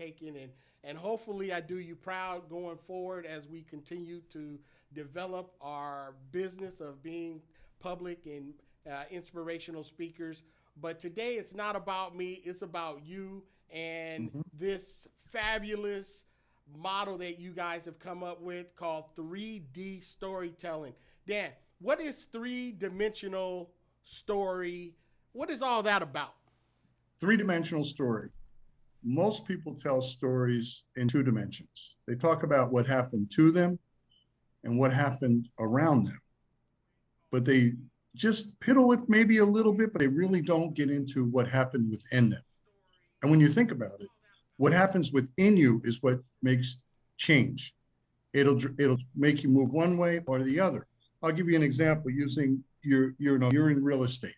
taken, and hopefully I do you proud going forward as we continue to develop our business of being public and inspirational speakers. But today it's not about me, it's about you and Mhm. this fabulous model that you guys have come up with called 3D storytelling. Dan, what is three-dimensional story? What is all that about? Three-dimensional story. Most people tell stories in two dimensions. They talk about what happened to them and what happened around them, but they just piddle with maybe a little bit, but they really don't get into what happened within them. And when you think about it, what happens within you is what makes change. It'll make you move one way or the other. I'll give you an example using you're in real estate.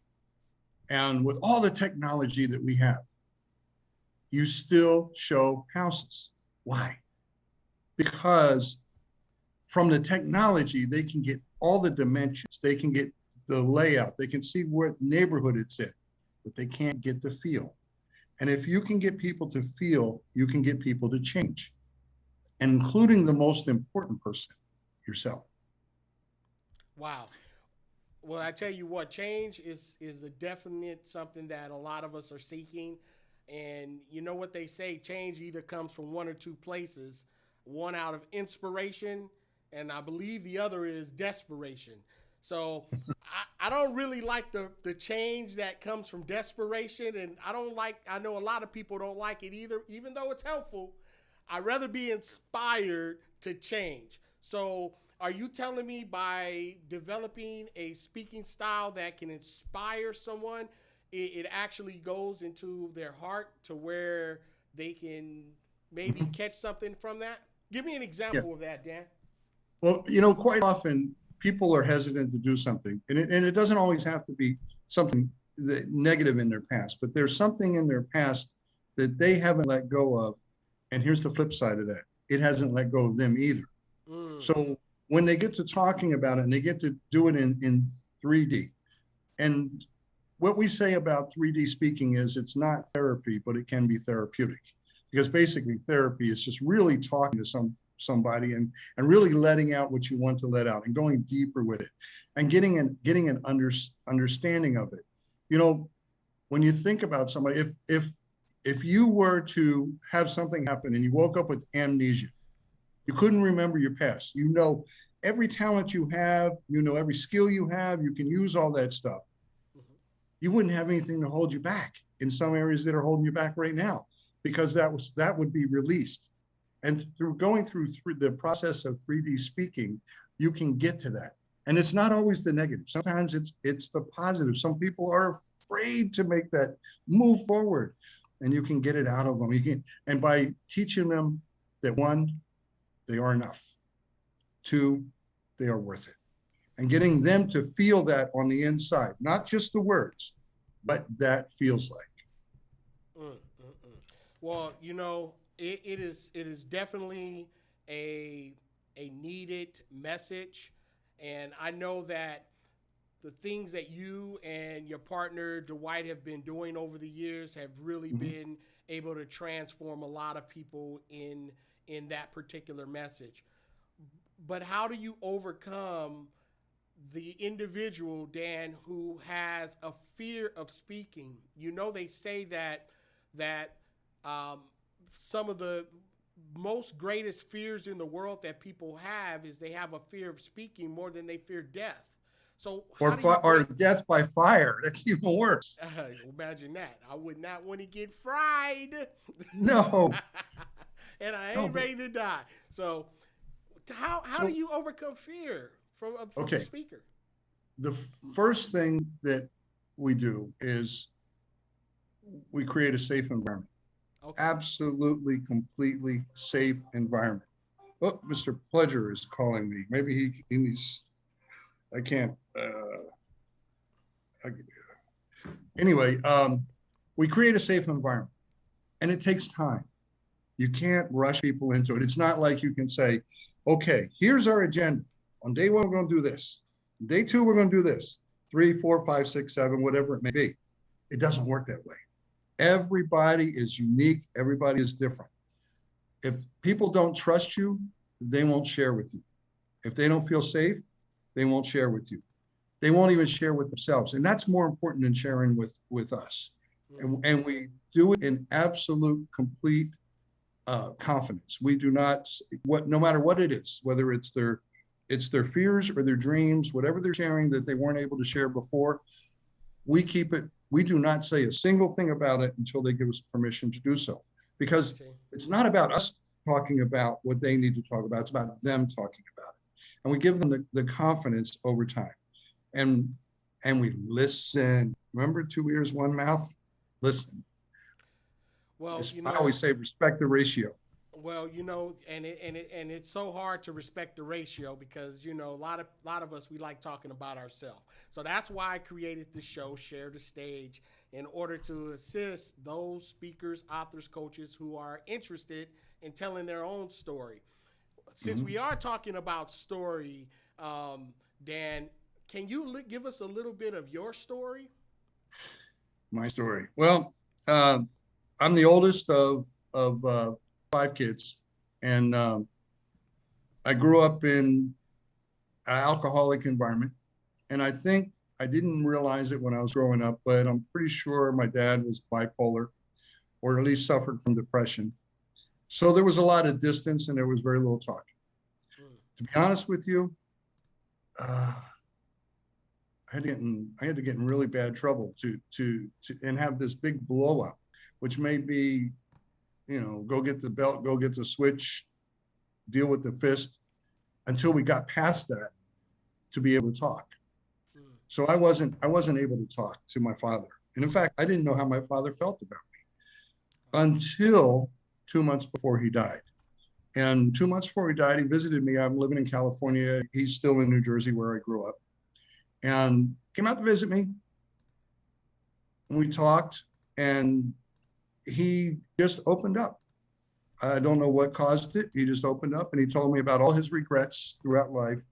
And with all the technology that we have, you still show houses. Why? Because from the technology, they can get all the dimensions, they can get the layout, they can see what neighborhood it's in, but they can't get the feel. And if you can get people to feel, you can get people to change, including the most important person, yourself. Wow. Well, I tell you what, change is a definite something that a lot of us are seeking. And you know what they say, change either comes from one or two places, one out of inspiration, and I believe the other is desperation. So I don't really like the change that comes from desperation, and I know a lot of people don't like it either, even though it's helpful. I'd rather be inspired to change. So, are you telling me by developing a speaking style that can inspire someone, it actually goes into their heart to where they can maybe Mhm. catch something from that? Give me an Yeah. example of that, Dan. Well, quite often people are hesitant to do something, and it doesn't always have to be something negative in their past, but there's something in their past that they haven't let go of. And here's the flip side of that: it hasn't let go of them either. Mm, So when they get to talking about it and they get to do it in 3D, and what we say about 3D speaking is it's not therapy, but it can be therapeutic. Because basically therapy is just really talking to somebody and really letting out what you want to let out and going deeper with it and getting an understanding of it. You know, when you think about somebody, if you were to have something happen and you woke up with amnesia, you couldn't remember your past. You know every talent you have, you know every skill you have, you can use all that stuff. mhm. You wouldn't have anything to hold you back in some areas that are holding you back right now, because that would be released. And through going through the process of 3D speaking, you can get to that. And it's not always the negative. Sometimes it's the positive. Some people are afraid to make that move forward, and you can get it out of them. You can, and by teaching them that, one, they are enough. Two, they are worth it. And getting them to feel that on the inside, not just the words, but that feels like. Mm, mm, mm. Well, it is definitely a a needed message, and I know that the things that you and your partner Dwight have been doing over the years have really Mhm. been able to transform a lot of people in that particular message. But how do you overcome the individual, Dan, who has a fear of speaking? You know, they say that um, some of the most greatest fears in the world that people have is they have a fear of speaking more than they fear death. So how do you Or break? death by fire. That's even worse. Imagine that. I would not want to get fried, No, and I no, ain't but ready to die. So how do so, you overcome fear from the okay. speaker? The first thing that we do is we create a safe environment. Okay. Absolutely, completely safe environment. Oh, Mr. Pledger is calling me. Maybe he's, I can't, I, anyway, we create a safe environment, and it takes time. You can't rush people into it. It's not like you can say, okay, here's our agenda. On day one, we're going to do this. Day two, we're going to do this. Three, four, five, six, seven, whatever it may be. It doesn't work that way. Everybody is unique. Everybody is different. If people don't trust you, they won't share with you. If they don't feel safe, they won't share with you. They won't even share with themselves. And that's more important than sharing with us. And we do it in absolute, complete confidence. We do not, no matter what it is, whether it's their fears or their dreams, whatever they're sharing that they weren't able to share before, we keep it. We do not say a single thing about it until they give us permission to do so, because it's not about us talking about what they need to talk about. It's about them talking about it. And we give them the confidence over time. And we listen. Remember, 2 ears, 1 mouth? Listen. Well, I always say respect the ratio. well, and it's so hard to respect the ratio because a lot of us we like talking about ourselves. So that's why I created the show, Share the Stage, in order to assist those speakers, authors, coaches who are interested in telling their own story. Since we are talking about story, Dan, can you give us a little bit of your story? My story. Well, I'm the oldest of 5 kids, and I grew up in an alcoholic environment. And I think I didn't realize it when I was growing up, but I'm pretty sure my dad was bipolar, or at least suffered from depression. So there was a lot of distance, and there was very little talking. Mm. To be honest with you, uh, I had to get in really bad trouble to and have this big blow up, which made me, go get the belt, go get the switch, deal with the fist, until we got past that to be able to talk. Mm. So I wasn't able to talk to my father. And in fact, I didn't know how my father felt about me until 2 months before he died. And 2 months before he died, he visited me. I'm living in California. He's still in New Jersey, where I grew up, and came out to visit me. And we talked, and he just opened up. I don't know what caused it. He just opened up and he told me about all his regrets throughout life.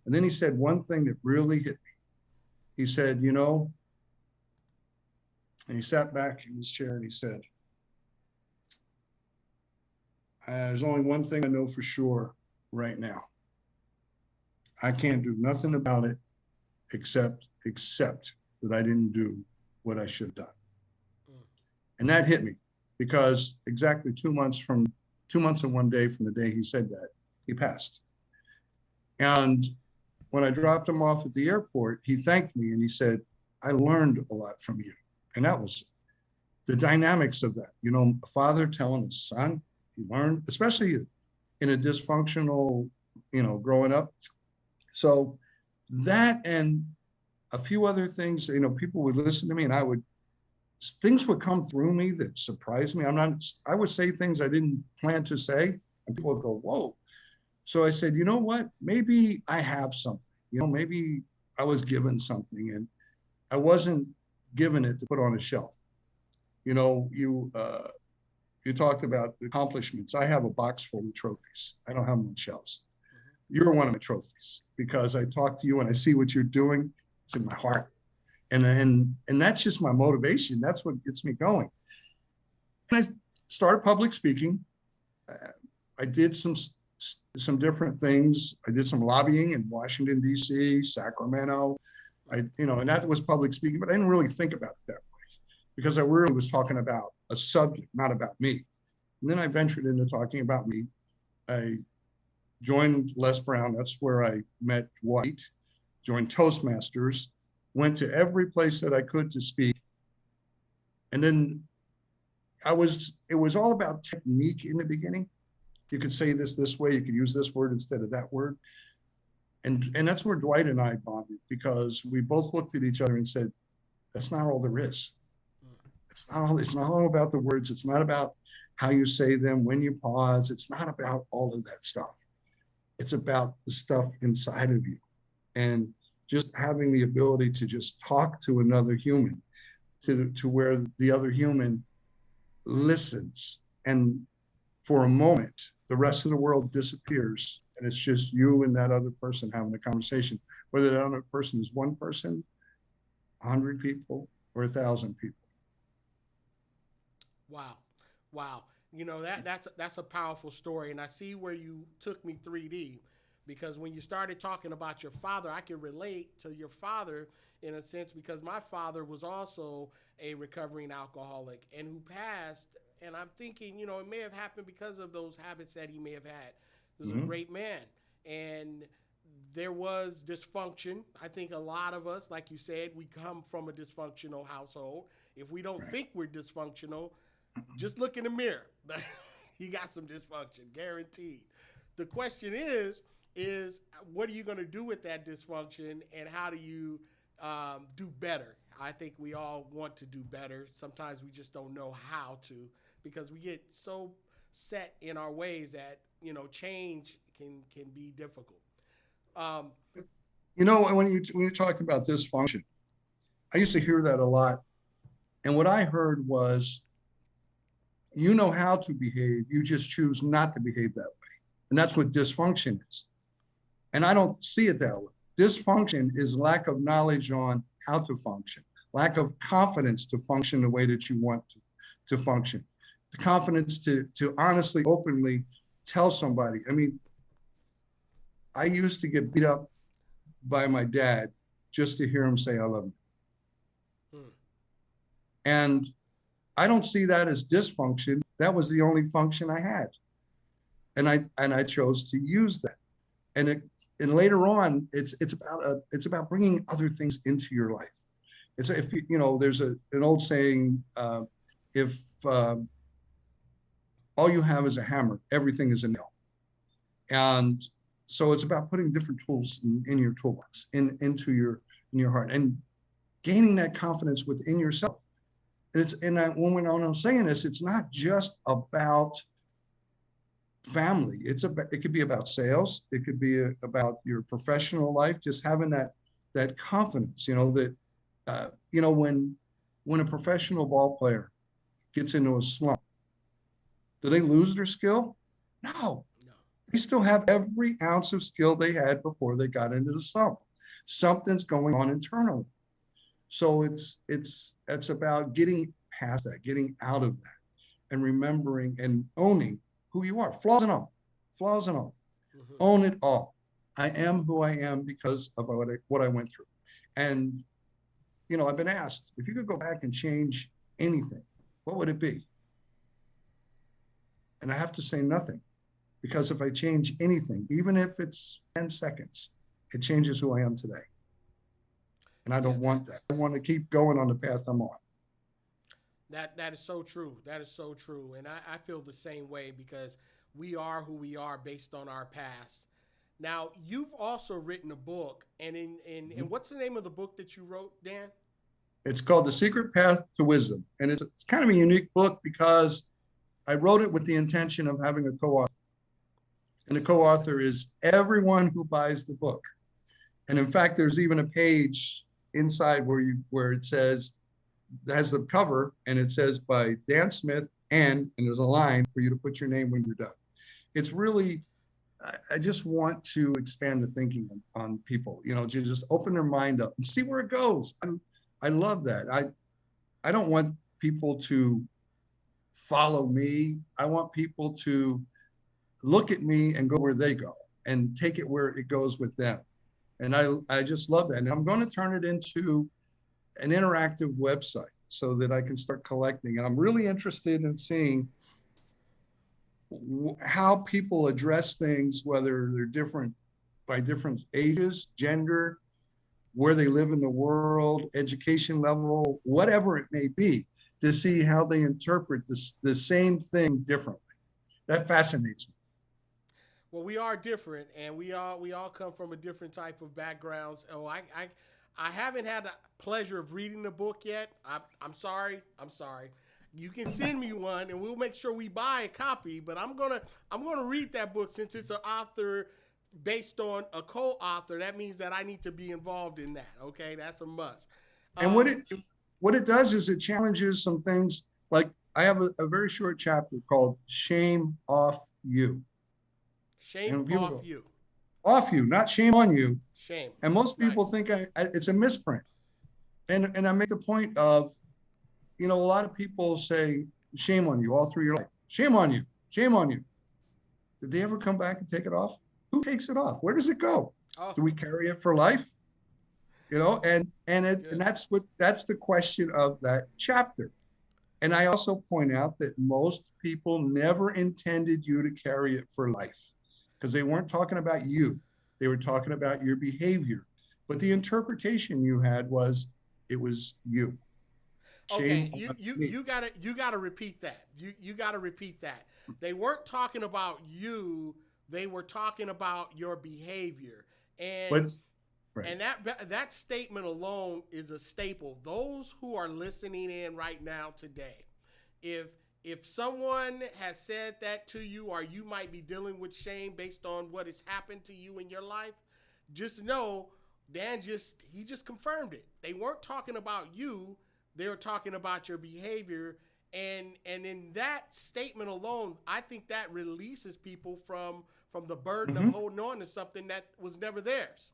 And then he said one thing that really hit me. He said, and he sat back in his chair and he said, there's only one thing I know for sure right now. I can't do nothing about it except that I didn't do what I should have done. Mm. And that hit me, because exactly 2 months and 1 day from the day he said that, he passed. And when I dropped him off at the airport, he thanked me and he said, I learned a lot from you. And that was the dynamics of that. A father telling his son, he learned, especially in a dysfunctional, growing up. So that and a few other things, people would listen to me, and things would come through me that surprised me. I would say things I didn't plan to say, and people would go, whoa. So I said, you know what? Maybe I have something. Maybe I was given something, and I wasn't given it to put on a shelf. You talked about the accomplishments. I have a box full of trophies. I don't have them on shelves. You're one of my trophies, because I talk to you and I see what you're doing. It's in my heart. And that's just my motivation. That's what gets me going. And I started public speaking. I did some different things. I did some lobbying in Washington, D.C., Sacramento. And that was public speaking, but I didn't really think about it that way, because I really was talking about a subject, not about me. And then I ventured into talking about me. I joined Les Brown. That's where I met Dwight, joined Toastmasters, went to every place that I could to speak. And then it was all about technique in the beginning. You could say this way, you could use this word instead of that word. And that's where Dwight and I bonded, because we both looked at each other and said, that's not all there is. It's not all about the words. It's not about how you say them, when you pause. It's not about all of that stuff. It's about the stuff inside of you, and just having the ability to just talk to another human, to where the other human listens, and for a moment the rest of the world disappears, and it's just you and that other person having a conversation, whether that other person is one person, 100 people, or 1,000 people. Wow. Wow. That's a powerful story, and I see where you took me 3D, because when you started talking about your father, I can relate to your father in a sense, because my father was also a recovering alcoholic and who passed. And I'm thinking, it may have happened because of those habits that he may have had. He was a Mhm. great man, and there was dysfunction. I think a lot of us, like you said, we come from a dysfunctional household. If we don't Right. think we're dysfunctional, just look in the mirror. You got some dysfunction, guaranteed. The question is what are you going to do with that dysfunction, and how do you do better? I think we all want to do better. Sometimes we just don't know how to, because we get so set in our ways that change can be difficult. Um, When you talked about dysfunction, I used to hear that a lot. And what I heard was, you know how to behave, you just choose not to behave that way. And that's what dysfunction is. And I don't see it that way. Dysfunction is lack of knowledge on how to function, lack of confidence to function the way that you want to function, the confidence to honestly, openly tell somebody. I mean, I used to get beat up by my dad just to hear him say, I love you. hmm, And I don't see that as dysfunction. That was the only function I had. And I chose to use that. And later on, it's about bringing other things into your life. It's if there's an old saying, if all you have is a hammer, everything is a nail. And so it's about putting different tools in your toolbox, in your heart, and gaining that confidence within yourself. When I'm saying this, it's not just about family. It could be about sales. It could be about your professional life. Just having that confidence. When a professional ball player gets into a slump, do they lose their skill? No, no. they still have every ounce of skill they had before they got into the slump. Something's going on internally. So it's about getting past that, getting out of that, and remembering and owning who you are, flaws and all. Hmm. Own it all. I am who I am because of what I went through. And I've been asked, if you could go back and change anything, what would it be? And I have to say nothing, because if I change anything, even if it's 10 seconds, it changes who I am today. And I Yeah, don't that want that. I want to keep going on the path I'm on. that is so true. That is so true, and I feel the same way, because we are who we are based on our past. Now, you've also written a book, and in what's the name of the book that you wrote, Dan? It's called The Secret Path to Wisdom. And it's kind of a unique book because I wrote it with the intention of having a co-author. And the co-author is everyone who buys the book. And in fact, there's even a page inside where it says, it has the cover, and it says by Dan Smith, and there's a line for you to put your name when you're done. It's really, I just want to expand the thinking on people, to just open their mind up and see where it goes. I love that. I don't want people to follow me. I want people to look at me and go where they go and take it where it goes with them. And I just love that. And I'm going to turn it into an interactive website so that I can start collecting. And I'm really interested in seeing how people address things, whether they're different by different ages, gender, where they live in the world, education level, whatever it may be, to see how they interpret the same thing differently. That fascinates me. Well, we are different, and we all come from a different type of backgrounds. Oh, I haven't had the pleasure of reading the book yet. I'm sorry. I'm sorry. You can send me one, and we'll make sure we buy a copy. But I'm gonna read that book, since it's an author based on a co-author. That means that I need to be involved in that. Okay, that's a must. And Um, what it does is it challenges some things. Like, I have a very short chapter called "Shame Off You," Shame and people off go, you. "Off you," not "shame on you." Shame. And most people Nice. think it's a misprint. And I make the point of, a lot of people say, shame on you all through your life. Shame on you. Shame on you. Did they ever come back and take it off? Who takes it off? Where does it go? Oh, Do we carry it for life? You know, and good. that's the question of that chapter. And I also point out that most people never intended you to carry it for life because they weren't talking about you. They were talking about your behavior. But the interpretation you had was it was you. Okay, Shame you on you me. you gotta you gotta repeat that. You gotta repeat that. They weren't talking about you. They were talking about your behavior, and But right. and that statement alone is a staple. Those who are listening in right now today, if if someone has said that to you, or you might be dealing with shame based on what has happened to you in your life, just know Dan just confirmed it. They weren't talking about you, they were talking about your behavior. And in that statement alone, I think that releases people from the burden of Mm-hmm. holding on to something that was never theirs.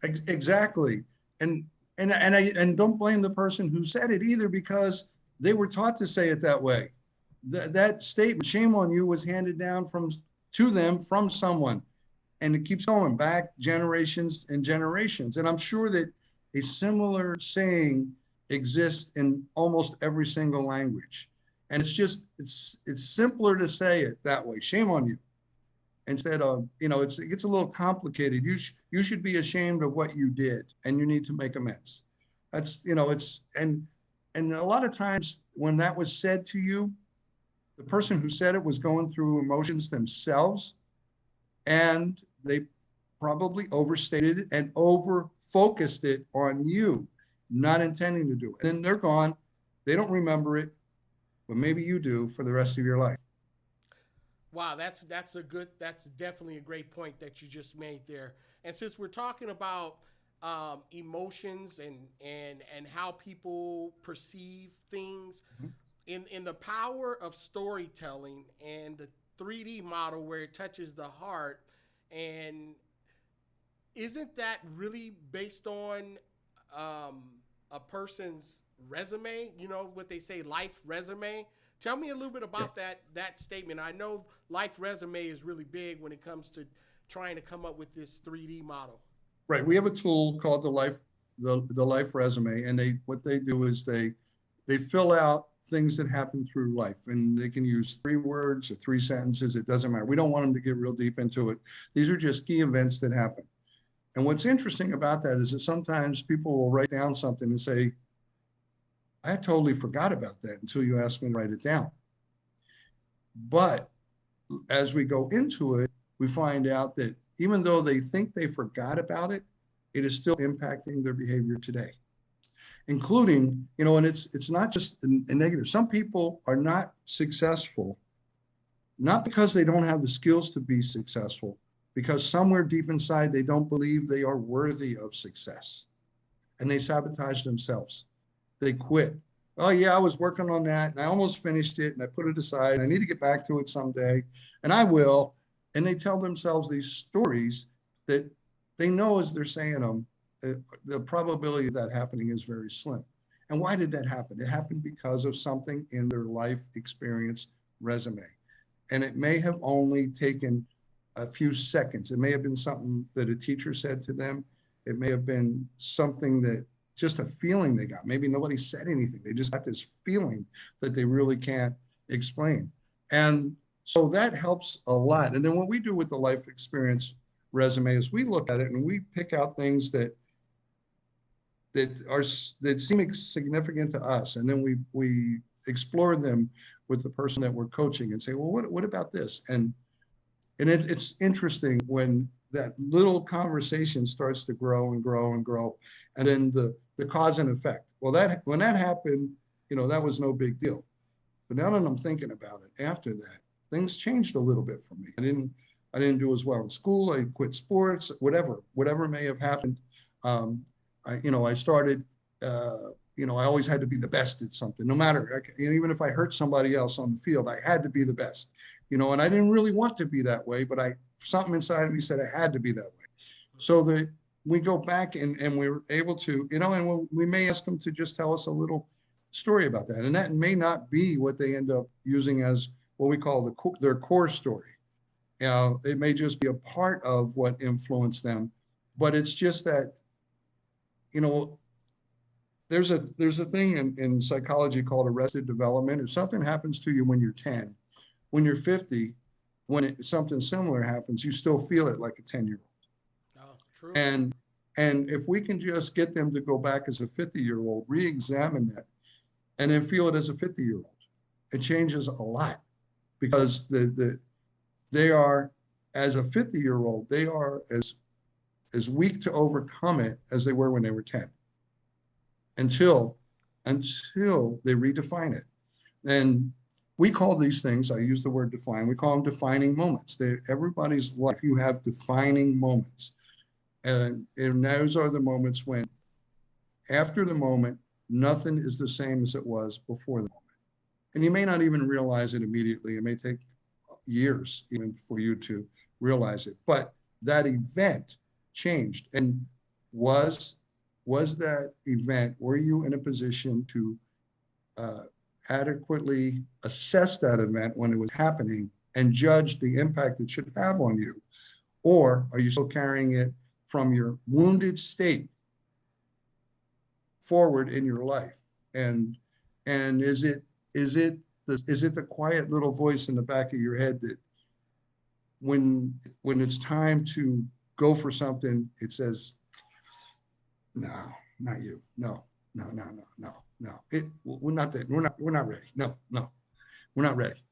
Exactly. And and don't blame the person who said it either because they were taught to say it that way. That statement, shame on you, was handed down from to them from someone. And it keeps going back generations and generations. And I'm sure that a similar saying exists in almost every single language. And it's simpler to say it that way. Shame on you instead of, it gets a little complicated. You should be ashamed of what you did and you need to make amends. That's, it's and a lot of times when that was said to you, the person who said it was going through emotions themselves, and they probably overstated it and over focused it on you, not intending to do it. And they're gone. They don't remember it, but maybe you do for the rest of your life. Wow, that's definitely a great point that you just made there. And since we're talking about emotions and how people perceive things in the power of storytelling and the 3D model where it touches the heart, and isn't that really based on um, a person's resume? You know what they say, life resume. Tell me a little bit Yeah. about that statement. I know life resume is really big when it comes to trying to come up with this 3D model. Right. We have a tool called the life resume, and they what they do is they fill out things that happen through life, and they can use 3 words or 3 sentences. It doesn't matter. We don't want them to get real deep into it. These are just key events that happen. And what's interesting about that is that sometimes people will write down something and say, I totally forgot about that until you asked me to write it down. But as we go into it, we find out that even though they think they forgot about it, it is still impacting their behavior today, including, and it's not just a negative. Some people are not successful, not because they don't have the skills to be successful, because somewhere deep inside they don't believe they are worthy of success and they sabotage themselves. They quit. Oh yeah, I was working on that and I almost finished it and I put it aside. And I need to get back to it someday, and I will. And they tell themselves these stories that they know as they're saying them, the probability of that happening is very slim. And why did that happen? It happened because of something in their life experience resume. And it may have only taken a few seconds. It may have been something that a teacher said to them. It may have been something that just a feeling they got. Maybe nobody said anything. They just got this feeling that they really can't explain. And so that helps a lot. And then what we do with the life experience resume is we look at it and we pick out things that seem significant to us, and then we explore them with the person that we're coaching and say, well, what about this? And it's interesting when that little conversation starts to grow and grow and grow, and then the cause and effect. Well, that when that happened, that was no big deal. But now that I'm thinking about it, after that, things changed a little bit for me. I didn't do as well in school. I quit sports, whatever may have happened. Um, I started. I always had to be the best at something, no matter. Even if I hurt somebody else on the field, I had to be the best. And I didn't really want to be that way, but something inside of me said I had to be that way. So we go back and we were able to, and we may ask them to just tell us a little story about that. And that may not be what they end up using as what we call their core story. It may just be a part of what influenced them, but it's just that, you know, there's a thing in psychology called arrested development. If something happens to you when you're 10, when you're 50, something similar happens, you still feel it like a 10-year-old. Oh, true. And if we can just get them to go back as a 50-year-old, re-examine that, and then feel it as a 50-year-old, it changes a lot, because they are, as a 50-year-old, they are as weak to overcome it as they were when they were 10, until they redefine it. And we call these things, I use the word define, we call them defining moments. Everybody's life, you have defining moments. And those are the moments when, after the moment, nothing is the same as it was before the moment. And you may not even realize it immediately. It may take years even for you to realize it. But that event changed. And was that event, were you in a position to uh, adequately assess that event when it was happening and judge the impact it should have on you? Or are you still carrying it from your wounded state forward in your life? And is it the quiet little voice in the back of your head that when it's time to go for something, it says, no, not you, no, no, no, no, no, no, we're not that, we're not ready, no, no, we're not ready.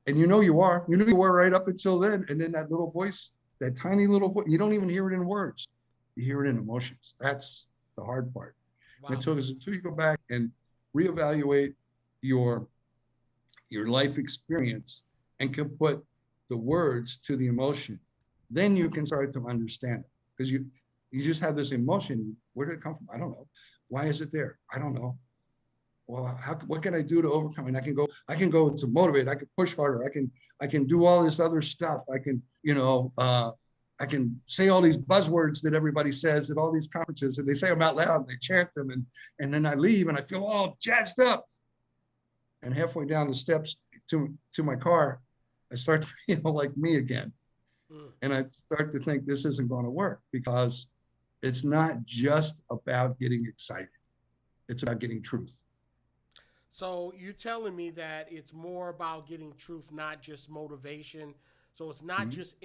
And you were right up until then. And then that little voice, that tiny little voice, you don't even hear it in words, you hear it in emotions. That's the hard part. Wow. Until you go back and reevaluate your life experience and can put the words to the emotion, then you can start to understand it. Because you just have this emotion. Where did it come from? I don't know. Why is it there? I don't know. Well, what can I do to overcome it? I can go to motivate. I can push harder. I can do all this other stuff. I can, I can say all these buzzwords that everybody says at all these conferences, and they say them out loud and they chant them. And then I leave and I feel all jazzed up. And halfway down the steps to my car, I start to feel like me again. Mm. And I start to think this isn't going to work, because it's not just about getting excited. It's about getting truth. So you're telling me that it's more about getting truth, not just motivation. So it's not Mhm. just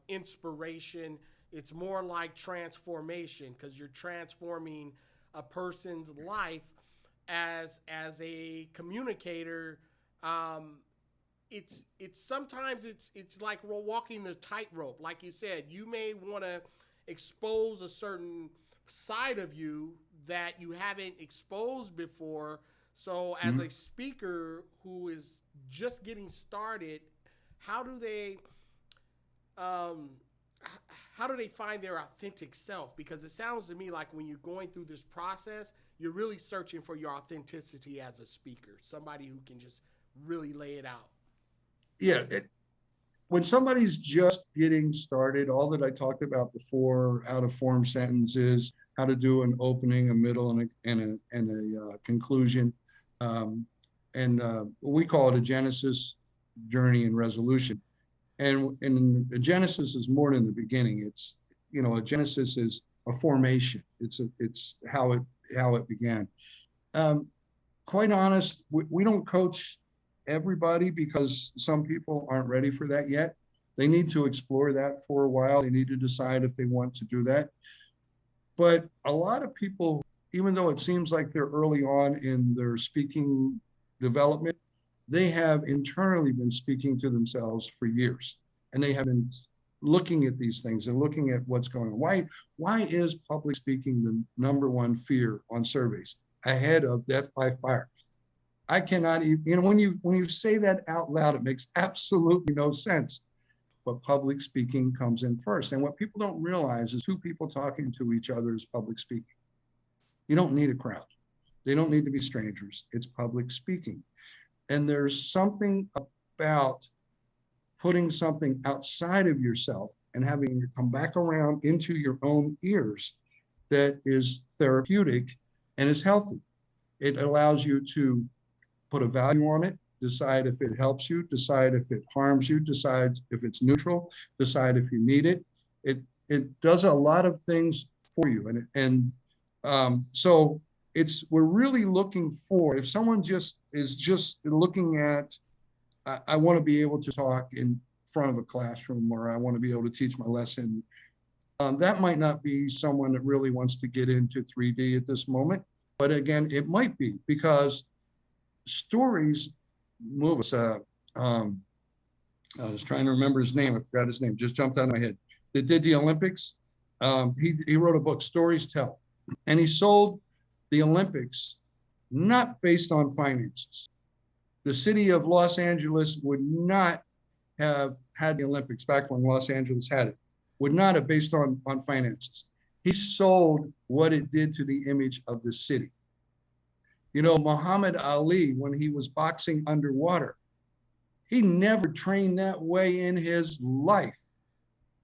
inspiration. It's more like transformation, because you're transforming a person's life as a communicator. Um, it's sometimes it's like we're walking the tightrope. Like you said, you may want to expose a certain side of you that you haven't exposed before. So as Mhm. a speaker who is just getting started, how do they um, how do they find their authentic self? Because it sounds to me like when you're going through this process, you're really searching for your authenticity as a speaker, somebody who can just really lay it out. Yeah. When somebody's just getting started, all that I talked about before, how to form sentences, how to do an opening, a middle, and a conclusion, um, and we call it a genesis, journey, and resolution. And a genesis is more than the beginning. It's, a genesis is a formation. It's how it began. Um, Quite honest, we don't coach everybody, because some people aren't ready for that yet. They need to explore that for a while. They need to decide if they want to do that. But a lot of people, even though it seems like they're early on in their speaking development, they have internally been speaking to themselves for years. And they have been looking at these things and looking at what's going on. Why is public speaking the number one fear on surveys, ahead of death by fire? I cannot even, when you say that out loud, it makes absolutely no sense. But public speaking comes in first. And what people don't realize is two people talking to each other is public speaking. You don't need a crowd. They don't need to be strangers. It's public speaking. And there's something about putting something outside of yourself and having it come back around into your own ears that is therapeutic and is healthy. It allows you to put a value on it, decide if it helps you, decide if it harms you, decide if it's neutral, decide if you need it. It does a lot of things for you, so we're really looking for, if someone just looking at, I want to be able to talk in front of a classroom, or I want to be able to teach my lesson. That might not be someone that really wants to get into 3D at this moment. But again, it might be, because stories move us. I was trying to remember his name. I forgot his name. Just jumped out of my head. That did the Olympics. He wrote a book, Stories Tell, and he sold the Olympics not based on finances. The city of Los Angeles would not have had the Olympics back when Los Angeles had it. Would not have based on finances. He sold what it did to the image of the city. You know, Muhammad Ali, when he was boxing underwater, he never trained that way in his life.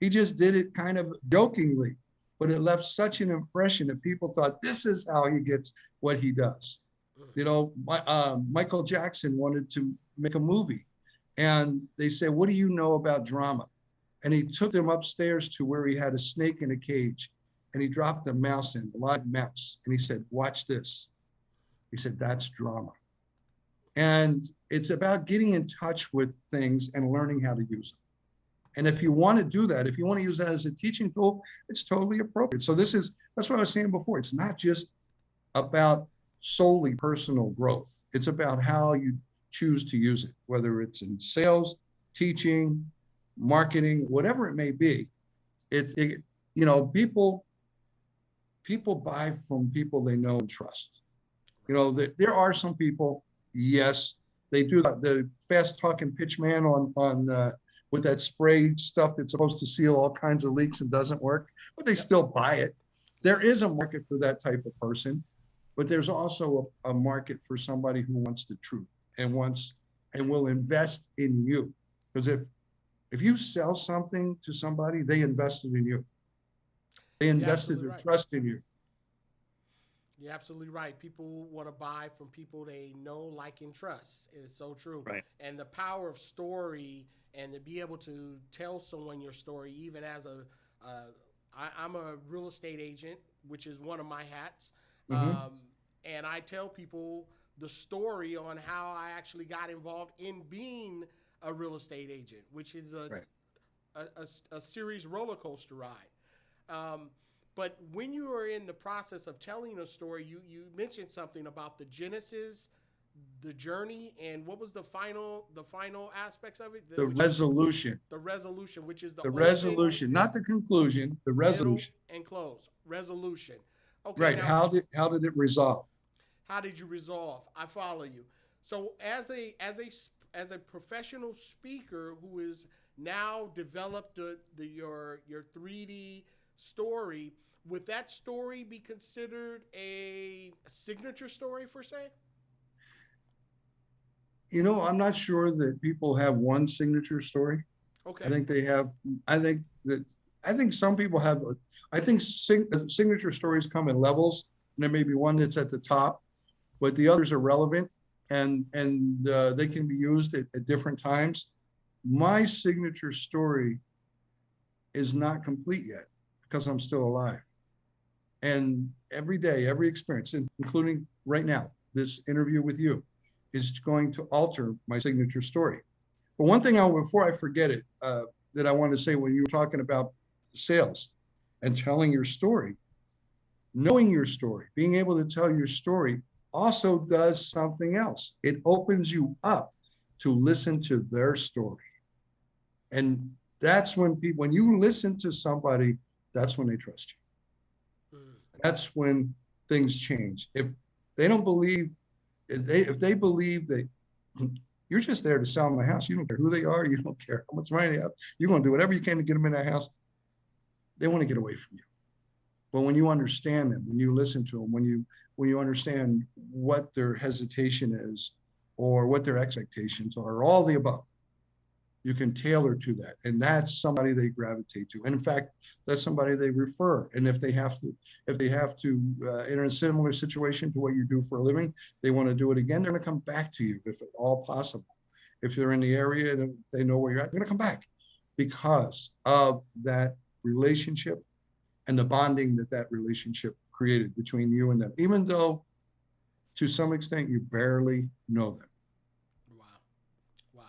He just did it kind of jokingly, but it left such an impression that people thought, this is how he gets what he does. You know, Michael Jackson wanted to make a movie, and they said, what do you know about drama? And he took them upstairs to where he had a snake in a cage, and he dropped a mouse in, a live mouse. And he said, watch this. He said, that's drama. And it's about getting in touch with things and learning how to use them. And if you want to do that, if you want to use that as a teaching tool, it's totally appropriate. So that's what I was saying before. It's not just about solely personal growth. It's about how you choose to use it, whether it's in sales, teaching, marketing, whatever it may be. You know, people buy from people they know and trust. You know, there are some people, yes, they do the fast talking pitch man on with that spray stuff that's supposed to seal all kinds of leaks and doesn't work, but they still buy it. There is a market for that type of person, but there's also a market for somebody who wants the truth and will invest in you. Because if you sell something to somebody, they invested in you. They invested their trust in you. You're absolutely right. People want to buy from people they know, like, and trust. It is so true. Right. And the power of story, and to be able to tell someone your story, even as I'm a real estate agent, which is one of my hats. Mm-hmm. And I tell people the story on how I actually got involved in being a real estate agent, which is a serious roller coaster ride. But when you are in the process of telling a story, you mentioned something about the genesis, the journey, and what was the final aspects of it? The resolution. The resolution, which is the resolution, not the conclusion, the resolution. And close. Resolution. Okay. Right. Now, How did it resolve? how did you resolve? I follow you. So as a professional speaker who is now developed your 3D story, would that story be considered a signature story for say? You know, I'm not sure that people have one signature story. Okay. I think they have. I think some people have. I think signature stories come in levels, and there may be one that's at the top, but the others are relevant, and they can be used at different times. My signature story is not complete yet because I'm still alive. And every day, every experience, including right now, this interview with you, is going to alter my signature story. But one thing, before I forget it, that I wanted to say when you were talking about sales and telling your story, knowing your story, being able to tell your story also does something else. It opens you up to listen to their story. And that's when when you listen to somebody, that's when they trust you. That's when things change. If they don't believe, if they believe that you're just there to sell them a house, you don't care who they are, you don't care how much money they have, you're going to do whatever you can to get them in that house, they want to get away from you. But when you understand them, when you listen to them, when you understand what their hesitation is or what their expectations are, all the above, You can tailor to that. And that's somebody they gravitate to. And in fact, that's somebody they refer. And if they have to enter a similar situation to what you do for a living, they want to do it again, they're going to come back to you if at all possible. If they're in the area and they know where you're at, they're going to come back because of that relationship and the bonding that that relationship created between you and them, even though to some extent you barely know them. Wow. Wow.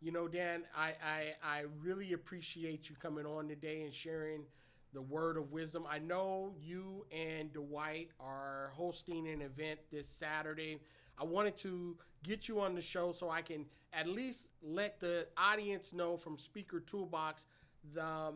You know, Dan, I really appreciate you coming on today and sharing the word of wisdom. I know you and Dwight are hosting an event this Saturday. I wanted to get you on the show so I can at least let the audience know from Speaker Toolbox the,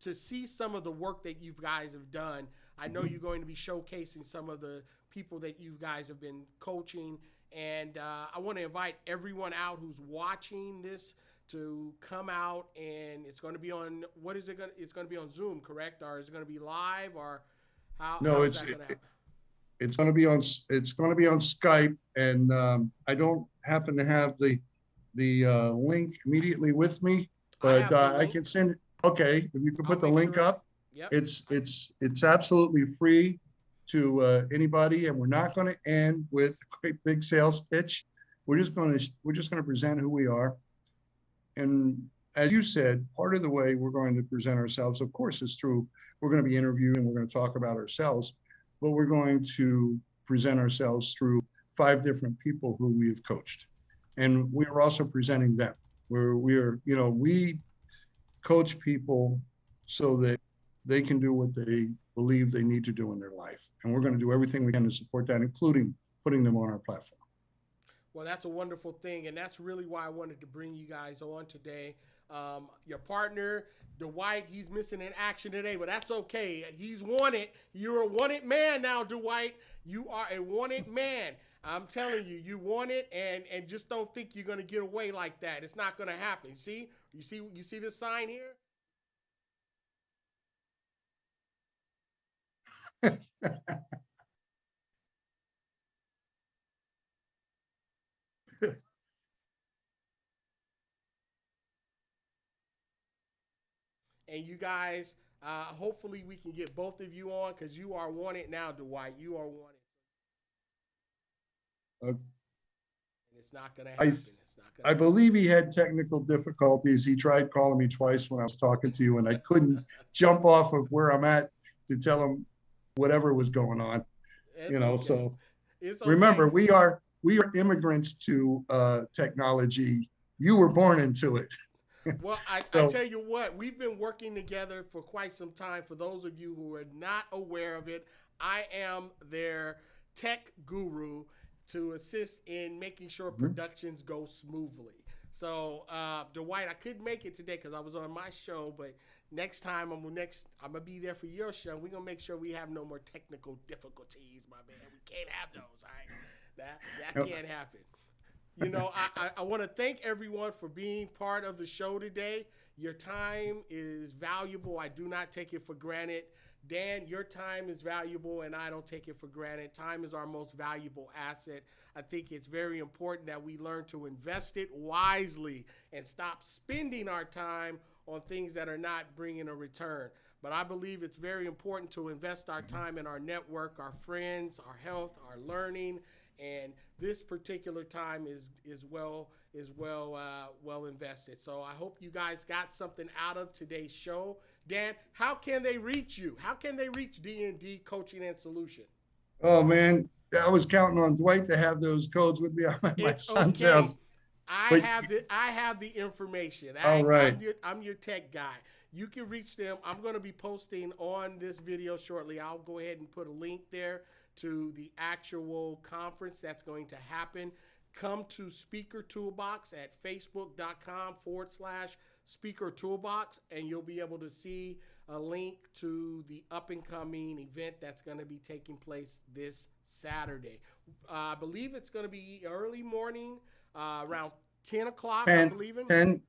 to see some of the work that you guys have done. I know you're going to be showcasing some of the people that you guys have been coaching, and I want to invite everyone out who's watching this to come out. And it's going to be on, what is it going to? It's going to be on Zoom, correct? Or is it going to be live? Or No, how is that going to happen? it's going to be on Skype, and I don't happen to have the link immediately with me, I but have the I link. can send it. Okay, if you could I'll put the make link sure. up, Yep. it's absolutely free to anybody, and we're not going to end with a great big sales pitch. We're just going to present who we are, and as you said, part of the way we're going to present ourselves, of course, is through we're going to be interviewed and we're going to talk about ourselves, but we're going to present ourselves through 5 different people who we have coached. And we are also presenting them where we coach people so that they can do what they believe they need to do in their life. And we're going to do everything we can to support that, including putting them on our platform. Well, that's a wonderful thing, and that's really why I wanted to bring you guys on today. Your partner, Dwight, he's missing in action today, but that's okay. He's wanted. You're a wanted man now, Dwight. You are a wanted man. I'm telling you, you want it, and just don't think you're gonna get away like that. It's not gonna happen. You see the sign here. And you guys, hopefully we can get both of you on because you are wanted now, Dwight. You are wanted. Uh, And it's not gonna I happen. It's not gonna I happen. believe he had technical difficulties. He tried calling me twice when I was talking to you, and I couldn't jump off of where I'm at to tell him whatever was going on. It's okay. So It's okay. remember, we are immigrants to technology. You were born into it. Well, I So tell you what, we've been working together for quite some time. For those of you who are not aware of it, I am their tech guru to assist in making sure productions go smoothly. So, Dwight, I couldn't make it today because I was on my show, but next time I'm gonna be there for your show. We're gonna make sure we have no more technical difficulties, my man. We can't have those, all right? That can't happen. You know, I want to thank everyone for being part of the show today. Your time is valuable. I do not take it for granted. Dan, your time is valuable, and I don't take it for granted. Time is our most valuable asset. I think it's very important that we learn to invest it wisely and stop spending our time on things that are not bringing a return. But I believe it's very important to invest our time in our network, our friends, our health, our learning, and this particular time is well invested. So I hope you guys got something out of today's show. Dan, how can they reach you? How can they reach D&D Coaching and Solution? oh man, I was counting on Dwight to have those codes with me. I'm at my It's son's okay. house. But I have the information. all right. I'm your tech guy. You can reach them. I'm going to be posting on this video shortly. I'll go ahead and put a link there to the actual conference that's going to happen. Come to Speaker Toolbox at facebook.com/Speaker Toolbox, and you'll be able to see a link to the up and coming event that's going to be taking place this Saturday. I believe it's going to be early morning, around 10 o'clock, I'm 10, believing. 10,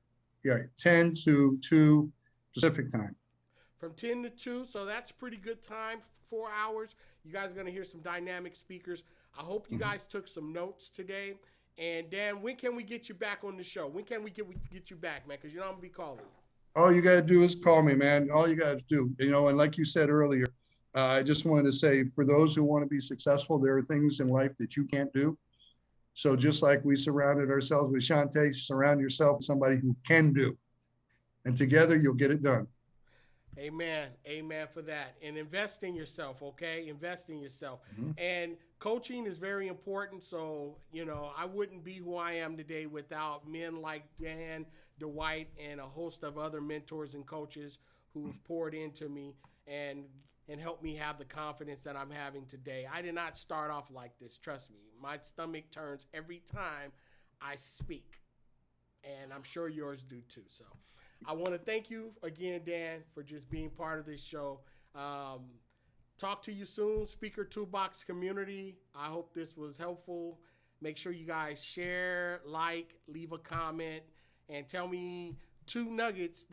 yeah, 10 to 2 Pacific time. From 10 to 2, so that's pretty good time, 4 hours. You guys are going to hear some dynamic speakers. I hope you guys took some notes today. And Dan, when can we get you back on the show? When can we get you back, man? Because you know I'm gonna be calling you. All you got to do is call me, man. All you got to do, and like you said earlier, I just wanted to say for those who want to be successful, there are things in life that you can't do. So just like we surrounded ourselves with Chante, surround yourself with somebody who can do, and together you'll get it done. Amen. Amen for that. And invest in yourself, okay? Invest in yourself. Mhm. And coaching is very important. So, I wouldn't be who I am today without men like Dan, Dwight, and a host of other mentors and coaches who've poured into me and helped me have the confidence that I'm having today. I did not start off like this, trust me. My stomach turns every time I speak. And I'm sure yours do too. So I want to thank you again, Dan, for just being part of this show. Um, Talk to you soon, Speaker Toolbox community. I hope this was helpful. Make sure you guys share, like, leave a comment, and tell me two nuggets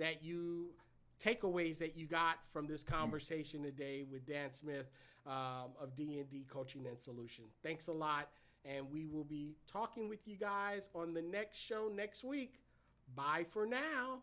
takeaways that you got from this conversation today with Dan Smith of D&D Coaching and Solution. Thanks a lot, and we will be talking with you guys on the next show next week. Bye for now.